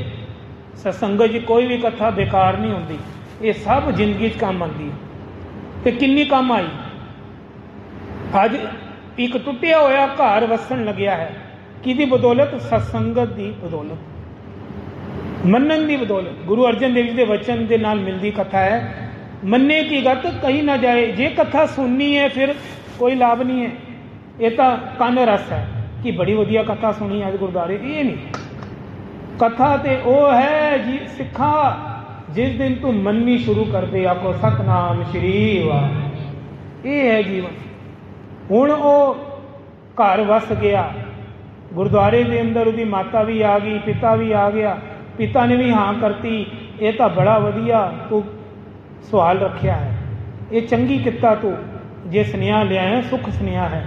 ਸਤਸੰਗਤ 'ਚ ਕੋਈ ਵੀ ਕਥਾ ਬੇਕਾਰ ਨਹੀਂ ਹੁੰਦੀ, ਇਹ ਸਭ ਜ਼ਿੰਦਗੀ 'ਚ ਕੰਮ ਆਉਂਦੀ ਹੈ। ਤੇ ਕਿੰਨੀ ਕੰਮ ਆਈ। ਅੱਜ ਇੱਕ ਟੁੱਟਿਆ ਹੋਇਆ ਘਰ ਵਸਣ ਲੱਗਿਆ ਹੈ, ਕਿਹਦੀ ਬਦੌਲਤ? ਸਤਸੰਗਤ ਦੀ ਬਦੌਲਤ, ਮੰਨਣ ਦੀ ਬਦੌਲਤ। ਗੁਰੂ ਅਰਜਨ ਦੇਵ ਜੀ ਦੇ ਵਚਨ ਦੇ ਨਾਲ ਮਿਲਦੀ ਕਥਾ ਹੈ, ਮੰਨੇ ਕੀ ਗਤ ਕਹੀ ਨਾ ਜਾਏ। ਜੇ ਕਥਾ ਸੁਣਨੀ ਹੈ ਫਿਰ ਕੋਈ ਲਾਭ ਨਹੀਂ ਹੈ, ਇਹ ਤਾਂ ਕੰਨ ਰਸ ਹੈ ਕਿ ਬੜੀ ਵਧੀਆ ਕਥਾ ਸੁਣੀ ਅੱਜ ਗੁਰਦੁਆਰੇ। ਇਹ ਨਹੀਂ, ਕਥਾ ਤੇ ਉਹ ਹੈ ਜੀ ਸਿੱਖਾ ਜਿਸ ਦਿਨ ਤੂੰ ਮੰਨਣੀ ਸ਼ੁਰੂ ਕਰਦੇ। ਆਖੋ ਸਤਨਾਮ ਸ਼੍ਰੀ ਵਾਹਿਗੁਰੂ। ਇਹ ਹੈ ਜੀਵਨ। ਹੁਣ ਉਹ ਘਰ ਵਸ ਗਿਆ, ਗੁਰਦੁਆਰੇ ਦੇ ਅੰਦਰ ਉਹਦੀ ਮਾਤਾ ਵੀ ਆ ਗਈ, ਪਿਤਾ ਵੀ ਆ ਗਿਆ। ਪਿਤਾ ਨੇ ਵੀ ਹਾਂ ਕਰਤੀ, ਇਹ ਤਾਂ ਬੜਾ ਵਧੀਆ ਤੂੰ ਸਵਾਲ ਰੱਖਿਆ ਹੈ, ਇਹ ਚੰਗੀ ਕੀਤਾ ਤੂੰ, ਜੇ ਸੁਨੇਹਾ ਲਿਆਇਆ ਸੁੱਖ ਸੁਨੇਹਾ ਹੈ।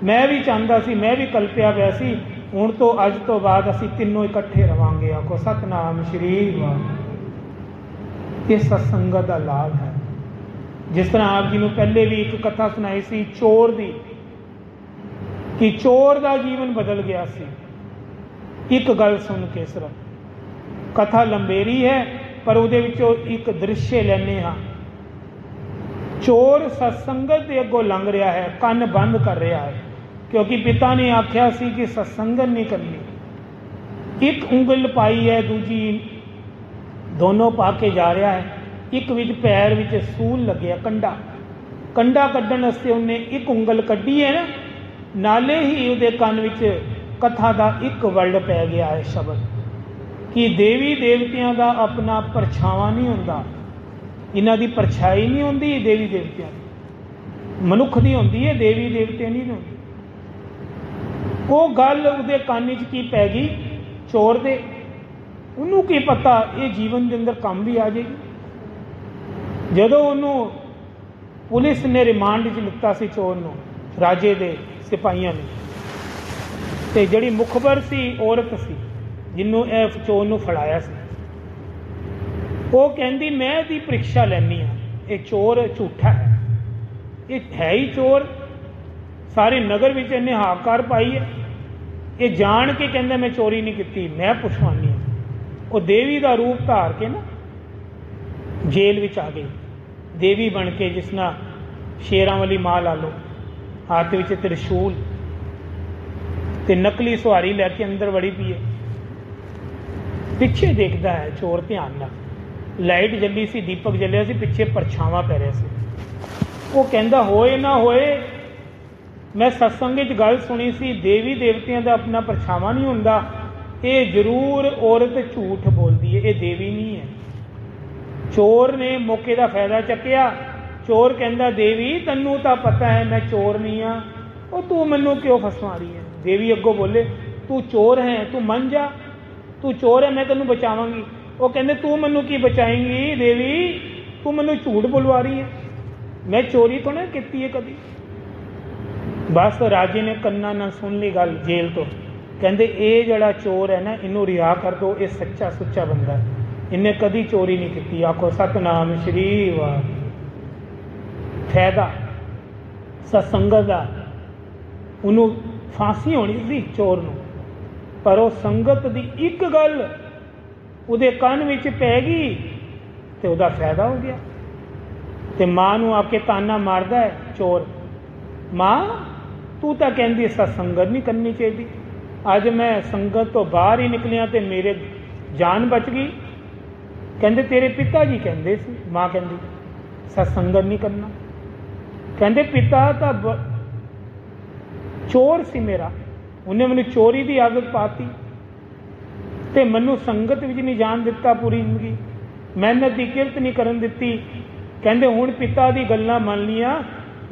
ਮੈਂ ਵੀ ਚਾਹੁੰਦਾ ਸੀ, ਮੈਂ ਵੀ ਕਲਪਿਆ ਪਿਆ ਸੀ, ਹੁਣ ਤੋਂ ਅੱਜ ਤੋਂ ਬਾਅਦ ਅਸੀਂ ਤਿੰਨੋਂ ਇਕੱਠੇ ਰਵਾਂਗੇ। ਆਖੋ ਸਤਨਾਮ ਸ਼੍ਰੀ ਵਾਹਿਗੁਰੂ। ਇਹ ਸਤਸੰਗਤ ਦਾ ਲਾਭ ਹੈ। ਜਿਸ ਤਰ੍ਹਾਂ ਆਪ ਜੀ ਨੂੰ ਪਹਿਲੇ ਵੀ ਇੱਕ ਕਥਾ ਸੁਣਾਈ ਸੀ ਚੋਰ ਦੀ, ਕਿ ਚੋਰ ਦਾ ਜੀਵਨ ਬਦਲ ਗਿਆ ਸੀ ਇੱਕ ਗੱਲ ਸੁਣ ਕੇ। ਸਿਰਫ ਕਥਾ ਲੰਬੇਰੀ ਹੈ ਪਰ ਉਹਦੇ ਵਿੱਚੋਂ ਇੱਕ ਦ੍ਰਿਸ਼ ਲੈਂਦੇ ਹਾਂ। ਚੋਰ ਸਤਸੰਗਤ ਦੇ ਅੱਗੋਂ ਲੰਘ ਰਿਹਾ ਹੈ, ਕੰਨ ਬੰਦ ਕਰ ਰਿਹਾ ਹੈ, ਕਿਉਂਕਿ ਪਿਤਾ ਨੇ ਆਖਿਆ ਸੀ ਕਿ ਸਤਸੰਗਤ ਨਹੀਂ ਕਰਨੀ। ਇੱਕ ਉਂਗਲ ਪਾਈ ਹੈ, ਦੂਜੀ ਦੋਨੋਂ ਪਾ ਕੇ ਜਾ ਰਿਹਾ ਹੈ। ਇੱਕ ਵਿੱਚ ਪੈਰ ਵਿੱਚ ਸੂਲ ਲੱਗਿਆ, ਕੰਡਾ ਕੱਢਣ ਵਾਸਤੇ ਉਹਨੇ ਇੱਕ ਉਂਗਲ ਕੱਢੀ ਹੈ ਨਾ, ਨਾਲੇ ਹੀ ਉਹਦੇ ਕੰਨ ਵਿੱਚ ਕਥਾ ਦਾ ਇੱਕ ਵਰਡ ਪੈ ਗਿਆ ਹੈ, ਸ਼ਬਦ, ਕਿ ਦੇਵੀ ਦੇਵਤਿਆਂ ਦਾ ਆਪਣਾ ਪਰਛਾਵਾਂ ਨਹੀਂ ਹੁੰਦਾ, ਇਹਨਾਂ ਦੀ ਪਰਛਾਈ ਨਹੀਂ ਹੁੰਦੀ ਦੇਵੀ ਦੇਵਤਿਆਂ ਦੀ, ਮਨੁੱਖ ਦੀ ਹੁੰਦੀ ਹੈ, ਦੇਵੀ ਦੇਵਤੇ ਨਹੀਂ ਹੁੰਦੀ। ਉਹ ਗੱਲ ਉਹਦੇ ਕੰਨ 'ਚ ਕੀ ਪੈ ਗਈ ਚੋਰ ਦੇ, ਉਹਨੂੰ ਕੀ ਪਤਾ ਇਹ ਜੀਵਨ ਦੇ ਅੰਦਰ ਕੰਮ ਵੀ ਆ ਜਾਏਗੀ। ਜਦੋਂ ਉਹਨੂੰ ਪੁਲਿਸ ਨੇ ਰਿਮਾਂਡ 'ਚ ਲਿੱਤਾ ਸੀ ਚੋਰ ਨੂੰ, ਰਾਜੇ ਦੇ ਸਿਪਾਹੀਆਂ ਨੇ, ਤੇ ਜਿਹੜੀ ਮੁਖਬਰ ਸੀ ਔਰਤ ਸੀ ਜਿਹਨੂੰ ਇਹ ਚੋਰ ਨੂੰ ਫੜਾਇਆ ਸੀ, ਉਹ ਕਹਿੰਦੀ ਮੈਂ ਇਹਦੀ ਪ੍ਰੀਖਿਆ ਲੈਣੀ ਹਾਂ, ਇਹ ਚੋਰ ਝੂਠਾ ਹੈ, ਇਹ ਹੈ ਹੀ ਚੋਰ, ਸਾਰੇ ਨਗਰ ਵਿੱਚ ਇਹਨੇ ਹਾਕਾਰ ਪਾਈ ਹੈ, ਇਹ ਜਾਣ ਕੇ ਕਹਿੰਦਾ ਮੈਂ ਚੋਰੀ ਨਹੀਂ ਕੀਤੀ, ਮੈਂ ਪੁੱਛਵਾਨੀ ਹਾਂ। ਉਹ ਦੇਵੀ ਦਾ ਰੂਪ ਧਾਰ ਕੇ ਨਾ ਜੇਲ੍ਹ ਵਿੱਚ ਆ ਗਈ, ਦੇਵੀ ਬਣ ਕੇ, ਜਿਸ ਨਾਲ ਸ਼ੇਰਾਂ ਵਾਲੀ ਮਾਂ ਲਾ ਲਓ, ਹੱਥ ਵਿੱਚ ਤ੍ਰਿਸ਼ੂਲ ਤੇ ਨਕਲੀ ਸਵਾਰੀ ਲੈ ਕੇ ਅੰਦਰ ਵੜੀ ਪਈ ਹੈ। ਪਿੱਛੇ ਦੇਖਦਾ ਹੈ ਚੋਰ ਧਿਆਨ ਨਾਲ, ਲਾਈਟ ਜੱਲੀ ਸੀ, ਦੀਪਕ ਜਲਿਆ ਸੀ, ਪਿੱਛੇ ਪਰਛਾਵਾਂ ਪੈ ਰਿਹਾ ਸੀ। ਉਹ ਕਹਿੰਦਾ ਹੋਏ ਨਾ ਹੋਏ, ਮੈਂ ਸਤਸੰਗ 'ਚ ਗੱਲ ਸੁਣੀ ਸੀ, ਦੇਵੀ ਦੇਵਤਿਆਂ ਦਾ ਆਪਣਾ ਪਰਛਾਵਾਂ ਨਹੀਂ ਹੁੰਦਾ, ਇਹ ਜ਼ਰੂਰ ਔਰਤ ਝੂਠ ਬੋਲਦੀ ਹੈ, ਇਹ ਦੇਵੀ ਨਹੀਂ ਹੈ। ਚੋਰ ਨੇ ਮੌਕੇ ਦਾ ਫਾਇਦਾ ਚੱਕਿਆ। ਚੋਰ ਕਹਿੰਦਾ ਦੇਵੀ ਤੈਨੂੰ ਤਾਂ ਪਤਾ ਹੈ ਮੈਂ ਚੋਰ ਨਹੀਂ ਹਾਂ, ਉਹ ਤੂੰ ਮੈਨੂੰ ਕਿਉਂ ਫਸਵਾ ਰਹੀ ਹੈ। ਦੇਵੀ ਅੱਗੋਂ ਬੋਲੇ ਤੂੰ ਚੋਰ ਹੈ, ਤੂੰ ਮੰਨ ਜਾ, ਤੂੰ ਚੋਰ ਹੈ, ਮੈਂ ਤੈਨੂੰ ਬਚਾਵਾਂਗੀ। ਉਹ ਕਹਿੰਦੇ ਤੂੰ ਮੈਨੂੰ ਕੀ ਬਚਾਏਂਗੀ ਦੇਵੀ, ਤੂੰ ਮੈਨੂੰ ਝੂਠ ਬੁਲਵਾ ਰਹੀ ਹੈ, ਮੈਂ ਚੋਰੀ ਤੋਂ ਨਾ ਕੀਤੀ ਹੈ ਕਦੀ। ਬਸ ਰਾਜੇ ਨੇ ਕੰਨਾਂ ਨਾਲ ਸੁਣ ਲਈ ਗੱਲ ਜੇਲ੍ਹ ਤੋਂ, ਕਹਿੰਦੇ ਇਹ ਜਿਹੜਾ ਚੋਰ ਹੈ ਨਾ, ਇਹਨੂੰ ਰਿहा ਕਰ ਦਿਓ, ਇਹ ਸੱਚਾ ਸੁੱਚਾ ਬੰਦਾ ਹੈ, ਇਹਨੇ ਕਦੀ ਚੋਰੀ ਨਹੀਂ ਕੀਤੀ। ਆਖੋ ਸਤਨਾਮ ਸ਼੍ਰੀ ਵਾਹਿਗੁਰੂ। ਫਾਇਦਾ ਸਤਸੰਗਤ ਦਾ, ਉਹਨੂੰ ਫਾਂਸੀ ਹੋਣੀ ਸੀ ਚੋਰ ਨੂੰ, ਪਰ ਉਹ ਸੰਗਤ ਦੀ ਇੱਕ ਗੱਲ ਉਹਦੇ ਕੰਨ ਵਿੱਚ ਪੈ ਗਈ ਤੇ ਉਹਦਾ ਫਾਇਦਾ ਹੋ ਗਿਆ। ਤੇ ਮਾਂ ਨੂੰ ਆ ਕੇ ਤਾਨਾ ਮਾਰਦਾ ਹੈ ਚੋਰ, ਮਾਂ ਤੂੰ ਤਾਂ ਕਹਿੰਦੀ ਸਤਸੰਗਤ ਨਹੀਂ ਕਰਨੀ ਚਾਹੀਦੀ, ਅੱਜ ਮੈਂ ਸੰਗਤ ਤੋਂ ਬਾਹਰ ਹੀ ਨਿਕਲਿਆ ਤੇ ਮੇਰੇ ਜਾਨ ਬਚ ਗਈ। ਕਹਿੰਦੇ ਤੇਰੇ ਪਿਤਾ ਜੀ ਕਹਿੰਦੇ ਸੀ, ਮਾਂ ਕਹਿੰਦੀ ਸਤਸੰਗਤ ਨਹੀਂ ਕਰਨਾ। ਕਹਿੰਦੇ ਪਿਤਾ ਤਾਂ ਚੋਰ ਸੀ ਮੇਰਾ, ਉਹਨੇ ਮੈਨੂੰ ਚੋਰੀ ਦੀ ਆਦਤ ਪਾਤੀ ਤੇ ਮੈਨੂੰ ਸੰਗਤ ਵਿੱਚ ਨਹੀਂ ਜਾਣ ਦਿੱਤਾ ਪੂਰੀ ਜ਼ਿੰਦਗੀ, ਮਿਹਨਤ ਦੀ ਕਿਰਤ ਨਹੀਂ ਕਰਨ ਦਿੱਤੀ। ਕਹਿੰਦੇ ਹੁਣ ਪਿਤਾ ਦੀ ਗੱਲਾਂ ਮੰਨ ਲੀਆਂ,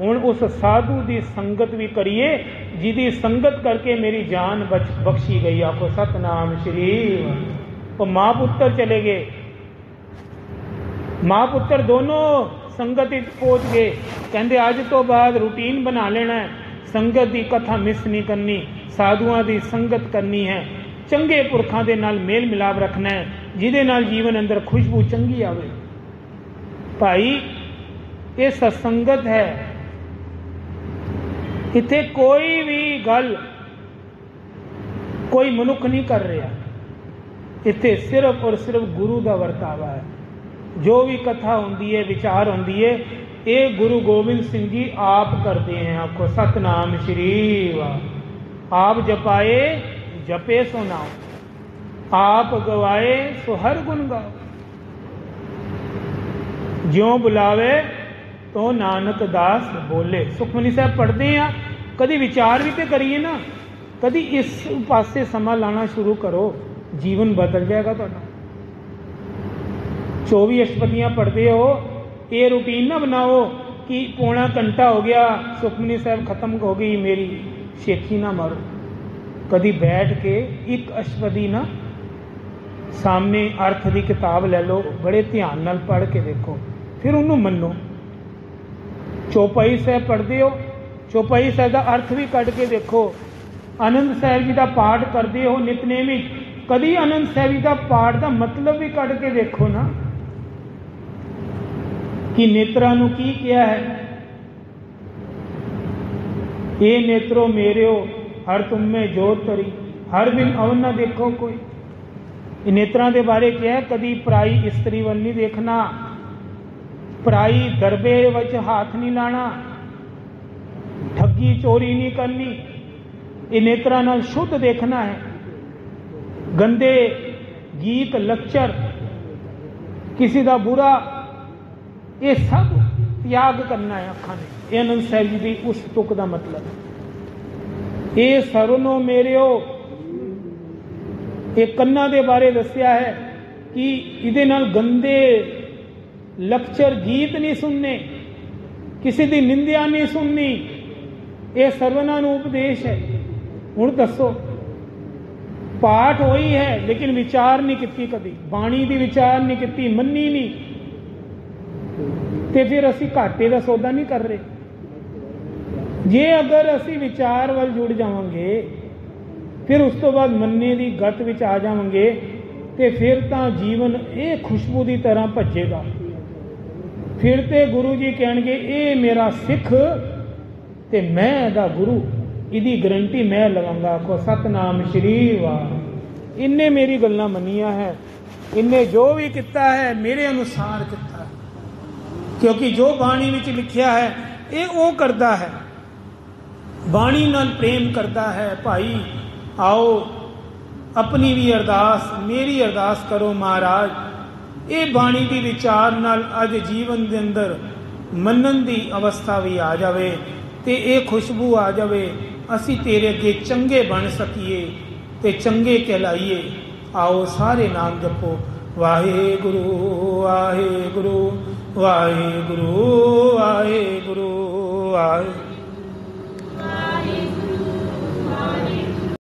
ਹੁਣ ਉਸ ਸਾਧੂ ਦੀ ਸੰਗਤ ਵੀ ਕਰੀਏ ਜਿਹਦੀ ਸੰਗਤ ਕਰਕੇ ਮੇਰੀ ਜਾਨ ਬਖਸ਼ੀ ਗਈ। ਆਖੋ ਸਤਨਾਮ ਸ਼੍ਰੀ। ਉਹ ਮਾਂ ਪੁੱਤਰ ਚਲੇ ਗਏ, ਮਾਂ ਪੁੱਤਰ ਦੋਨੋਂ ਸੰਗਤ ਵਿੱਚ ਪਹੁੰਚ ਗਏ। ਕਹਿੰਦੇ ਅੱਜ ਤੋਂ ਬਾਅਦ ਰੂਟੀਨ ਬਣਾ ਲੈਣਾ, ਸੰਗਤ ਦੀ ਕਥਾ ਮਿਸ ਨਹੀਂ ਕਰਨੀ, ਸਾਧੂਆਂ ਦੀ ਸੰਗਤ ਕਰਨੀ ਹੈ, ਚੰਗੇ ਪੁਰਖਾਂ ਦੇ ਨਾਲ ਮੇਲ ਮਿਲਾਪ ਰੱਖਣਾ ਹੈ, ਜਿਹਦੇ ਨਾਲ ਜੀਵਨ ਅੰਦਰ ਖੁਸ਼ਬੂ ਚੰਗੀ ਆਵੇ। ਭਾਈ ਇਹ ਸਤਸੰਗਤ ਹੈ, ਇੱਥੇ ਕੋਈ ਵੀ ਗੱਲ ਕੋਈ ਮਨੁੱਖ ਨਹੀਂ ਕਰ ਰਿਹਾ, ਇੱਥੇ ਸਿਰਫ ਔਰ ਸਿਰਫ ਗੁਰੂ ਦਾ ਵਰਤਾਵਾ ਹੈ। ਜੋ ਵੀ ਕਥਾ ਹੁੰਦੀ ਹੈ, ਵਿਚਾਰ ਹੁੰਦੀ ਹੈ, ਇਹ ਗੁਰੂ ਗੋਬਿੰਦ ਸਿੰਘ ਜੀ ਆਪ ਕਰਦੇ हैं। आपको सतनाम श्री वाह। आप जपाए जपे सो नाम, आप गवाए सो हर गुण गाओ, ज्यों बुलावे तो नानक दास बोले। सुखमनी साहब पढ़ते हैं, कभी विचार भी तो करिए ना, कभी इस पासे समा लाना शुरू करो, जीवन बदल जाएगा तुहाडा। 24 अष्टपदियाँ पढ़ते हो, ये रूटीन ना बनाओ कि पौना घंटा हो गया सुखमनी साहब खत्म हो गई मेरी, शेखी ना मारो। कभी बैठ के एक अष्टपदी ना सामने अर्थ की किताब ले लो, बड़े ध्यान नाल पढ़ के देखो, फिर उन्होंने मनो। चौपाई साहब पढ़ते हो, चौपाई साहब का अर्थ भी कढ़ के देखो। आनंद साहब जी का पाठ करते हो नितनेमी, कभी आनंद साहब जी का पाठ का मतलब भी कढ़ के देखो ना कि नेत्रा नूं की किया है। ये नेत्रो मेरे हर तुम में जोत तरी, हर बिन अवन ना देखो कोई। नेत्रा के बारे क्या है, कभी पराई स्त्री वल नहीं देखना, पराई दरबे विच हाथ नहीं लाना, ठगी चोरी नहीं करनी, ये नेत्रा नाल शुद्ध देखना है। गंदे गीत लक्चर किसी का बुरा, ये सब त्याग करना है अखा ने। ये आनंद साहब जी की उस तुक का मतलब। ये सरनो मेरियो, ये कन्ना के बारे दसिया है कि इहदे नाल गंदे लक्चर गीत नहीं सुनने, किसी की निंदिया नहीं सुननी, ये सर्वना नूं उपदेश है। हुण दसो, पाठ वही है लेकिन विचार नहीं की, कभी बाणी की विचार नहीं की, मन्नी नहीं, तो फिर असी घाटे का सौदा नहीं कर रहे। जे अगर असी विचार वाल जुड़ जावांगे, फिर उस तो बाद मन्ने की गत विच आ जावांगे, तो फिर तो जीवन ये खुशबू की तरह भजेगा। फिर तो गुरु जी कहणगे ये मेरा सिख ते मैं दा गुरु, इहदी गारंटी मैं लवांगा। को सतनाम श्री वाह। इन्हें मेरी गल्लां मनिया है, इन्हें जो भी किया है मेरे अनुसार किया, क्योंकि जो बाणी विच लिखिया है ये वो करता है, बाणी नाल प्रेम करता है। भाई आओ अपनी भी अरदास, मेरी अरदास करो महाराज, ये बाणी की विचार नाल अज जीवन के अंदर मनन की अवस्था भी आ जाए, तो ये खुशबू आ जाए, असी तेरे अगे चंगे बन सकीए ते चंगे कहलाइए। आओ सारे नाम जपो, वाहेगुरु वाहेगुरु वाहेगुरु वाहेगुरु वाहे।